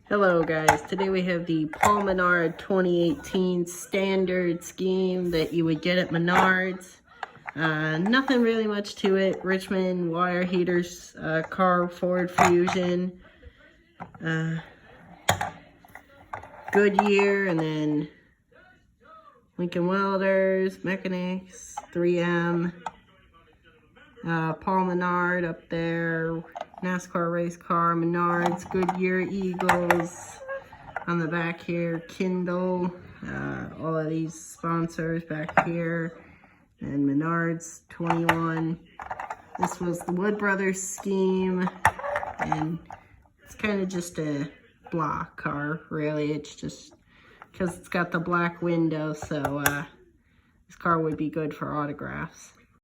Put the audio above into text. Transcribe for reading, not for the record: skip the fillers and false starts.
Hello guys, today we have the Paul Menard 2018 standard scheme that you would get at Menard's. Nothing really much to it. Richmond wire heaters, car Ford Fusion, Goodyear, and then Lincoln Welders, Mechanics, 3M, Paul Menard up there, NASCAR race car, Menards, Goodyear, Eagles. On the back here, Kindle, all of these sponsors back here, and Menards 21. This was the Wood Brothers scheme, and it's kind of just a block car, really. It's just because it's got the black window, so this car would be good for autographs.